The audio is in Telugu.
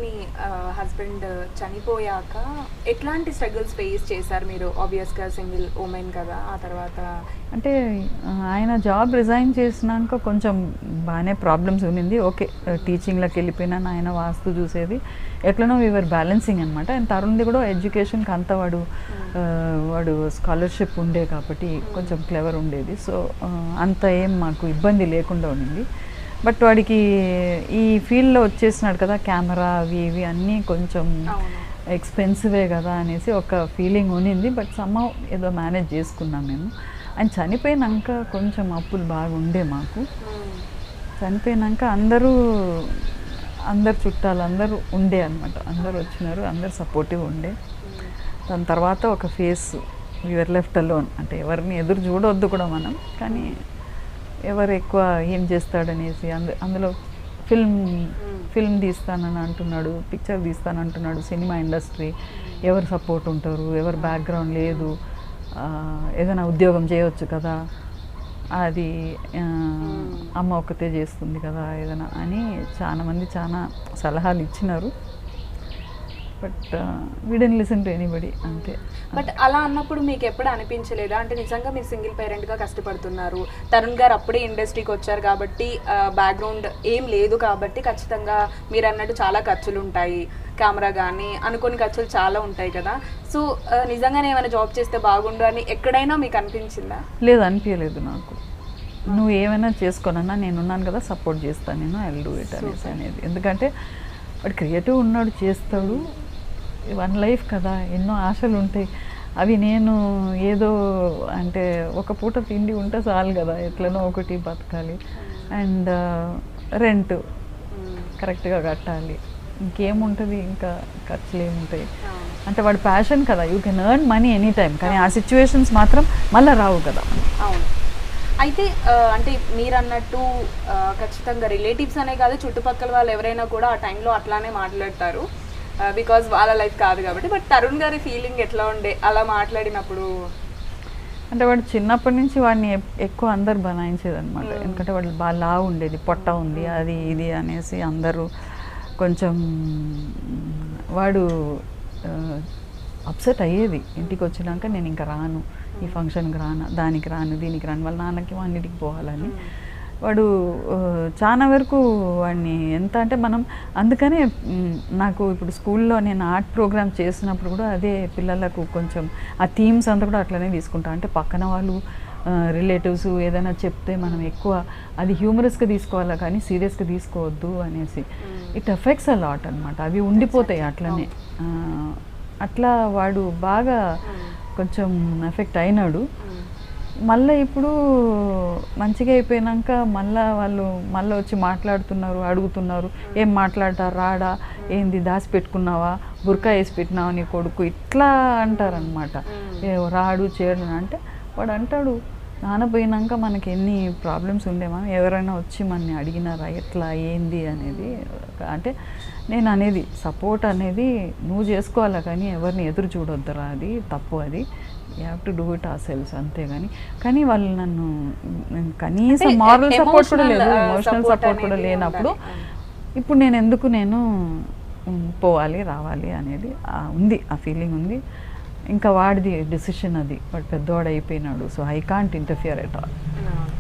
మీ హస్బెండ్ చనిపోయాక ఎట్లాంటి స్ట్రగుల్స్ ఫేస్ చేశారు మీరు? ఆబ్వియస్‌గా సింగిల్ ఉమెన్ కదా! ఆ తర్వాత అంటే ఆయన జాబ్ రిజైన్ చేసినాక కొంచెం బాగానే ప్రాబ్లమ్స్ ఉన్నింది. ఓకే, టీచింగ్‌లోకి వెళ్ళిపోయినాను, ఆయన వాస్తు చూసేది. ఎట్లనో వీఆర్ బ్యాలెన్సింగ్ అనమాట. అండ్ తరుణ్ది కూడా ఎడ్యుకేషన్కి అంతా వాడు స్కాలర్షిప్ ఉండే కాబట్టి కొంచెం క్లెవర్ ఉండేది. సో అంత ఏం మాకు ఇబ్బంది లేకుండా ఉండింది. బట్ వాడికి ఈ ఫీల్డ్లో వచ్చేసినాడు కదా, కెమెరా అవి ఇవి అన్నీ కొంచెం ఎక్స్పెన్సివే కదా అనేసి ఒక ఫీలింగ్ ఉన్నింది. బట్ సమ్హౌ ఏదో మేనేజ్ చేసుకున్నాం మేము. ఆయన చనిపోయినాక కొంచెం అప్పులు బాగా ఉండే మాకు. చనిపోయినాక అందరు చుట్టాలు అందరూ ఉండే అనమాట. అందరూ వచ్చినారు, అందరు సపోర్టివ్ ఉండే. దాని తర్వాత ఒక ఫేస్ వీఆర్ లెఫ్ట్ అలోన్. అంటే ఎవరిని ఎదురు చూడవద్దు కూడా మనం, కానీ ఎవరు ఎక్కువ ఏం చేస్తాడనేసి అందులో ఫిల్మ్ తీస్తానని అంటున్నాడు, పిక్చర్ తీస్తానంటున్నాడు. సినిమా ఇండస్ట్రీ ఎవరు సపోర్ట్ ఉంటారు, ఎవరు బ్యాక్గ్రౌండ్ లేదు, ఏదైనా ఉద్యోగం చేయవచ్చు కదా, అది అమ్మ ఒక్కతే చేస్తుంది కదా ఏదైనా అని చాలామంది చాలా సలహాలు ఇచ్చినారు. But we don't listen to anybody, అంతే. బట్ అలా అన్నప్పుడు మీకు ఎప్పుడు అనిపించలేదా? అంటే నిజంగా మీరు సింగిల్ పేరెంట్గా కష్టపడుతున్నారు, తరుణ్ గారు అప్పుడే ఇండస్ట్రీకి వచ్చారు కాబట్టి బ్యాక్గ్రౌండ్ ఏం లేదు కాబట్టి ఖచ్చితంగా మీరు అన్నట్టు చాలా ఖర్చులు ఉంటాయి, కెమెరా కానీ అనుకోని ఖర్చులు చాలా ఉంటాయి కదా. సో నిజంగానే ఏమైనా జాబ్ చేస్తే బాగుండు అని ఎక్కడైనా మీకు అనిపించిందా? లేదు, అనిపించలేదు నాకు. నువ్వు ఏమైనా చేసుకోనన్నా నేనున్నాను కదా, సపోర్ట్ చేస్తాను, నేను ఐ విల్ డూ ఇట్ అనేసి అనేది. ఎందుకంటే వాడు క్రియేటివ్ ఉన్నాడు, చేస్తాడు. వన్ లైఫ్ కదా, ఎన్నో ఆశలు ఉంటాయి. అవి నేను ఏదో అంటే ఒక పూట తిండి ఉంటే చాలు కదా, ఎట్లనో ఒకటి బతకాలి. అండ్ రెంట్ కరెక్ట్గా కట్టాలి, ఇంకేముంటుంది, ఇంకా ఖర్చులు ఏముంటాయి. అంటే వాడి ప్యాషన్ కదా, you can earn money any time, కానీ ఆ సిచ్యువేషన్స్ మాత్రం మళ్ళీ రావు కదా. అవును. అయితే అంటే మీరు అన్నట్టు ఖచ్చితంగా రిలేటివ్స్ అనే కాదు, చుట్టుపక్కల వాళ్ళు ఎవరైనా కూడా ఆ టైంలో అట్లానే మాట్లాడతారు, బికాజ్ వాళ్ళ లైఫ్ కాదు కాబట్టి. బట్ తరుణ్ గారి ఫీలింగ్ ఎట్లా ఉండే అలా మాట్లాడినప్పుడు? అంటే వాడు చిన్నప్పటి నుంచి వాడిని ఎక్కువ అందరు బనాయించేది అనమాట. ఎందుకంటే వాడు బాగా లావు ఉండేది, పొట్ట ఉంది, అది ఇది అనేసి అందరూ కొంచెం వాడు అప్సెట్ అయ్యేది. ఇంటికి వచ్చినాక నేను ఇంకా రాను, ఈ ఫంక్షన్కి రాను, దానికి రాను, దీనికి రాను, వాళ్ళ నాన్నకి అన్నిటికి పోవాలని. వాడు చాలా వరకు వాడిని ఎంత అంటే మనం అందుకనే నాకు ఇప్పుడు స్కూల్లో నేను ఆర్ట్ ప్రోగ్రామ్ చేసినప్పుడు కూడా అదే పిల్లలకు కొంచెం ఆ థీమ్స్ అంతా కూడా అట్లనే తీసుకుంటా. అంటే పక్కన వాళ్ళు రిలేటివ్స్ ఏదైనా చెప్తే మనం ఎక్కువ అది హ్యూమరస్గా తీసుకోవాలా కానీ సీరియస్గా తీసుకోవద్దు అనేసి. ఇట్ ఎఫెక్ట్స్ అ లాట్ అనమాట, అవి ఉండిపోతాయి అట్లనే. అట్లా వాడు బాగా కొంచెం ఎఫెక్ట్ అయినాడు. మళ్ళీ ఇప్పుడు మంచిగా అయిపోయినాక వాళ్ళు మళ్ళీ వచ్చి మాట్లాడుతున్నారు, అడుగుతున్నారు, ఏం మాట్లాడతారు, రాడా, ఏంది దాచిపెట్టుకున్నావా, బుర్కా వేసి పెట్టినావా నీ కొడుకు, ఇట్లా అంటారనమాట. రాడు చేయడు అంటే వాడు అంటాడు, నాన్న పోయినాక మనకి ఎన్ని ప్రాబ్లమ్స్ ఉండేమా, ఎవరైనా వచ్చి మనని అడిగినారా ఎట్లా ఏంది అనేది. అంటే నేను అనేది సపోర్ట్ అనేది నువ్వు చేసుకోవాలా కానీ ఎవరిని ఎదురు చూడొద్దురా, అది తప్పు, అది you have to do it our selves, అంతేగాని. కానీ వాళ్ళు నన్ను కనీసం మారల్ సపోర్ట్ కూడా లేదు, ఎమోషనల్ సపోర్ట్ కూడా లేనప్పుడు ఇప్పుడు నేను పోవాలి రావాలి అనేది ఉంది, ఆ ఫీలింగ్ ఉంది. ఇంకా వాడిది డెసిషన్ అది, వాడు పెద్దవాడు అయిపోయినాడు, so I can't interfere at all.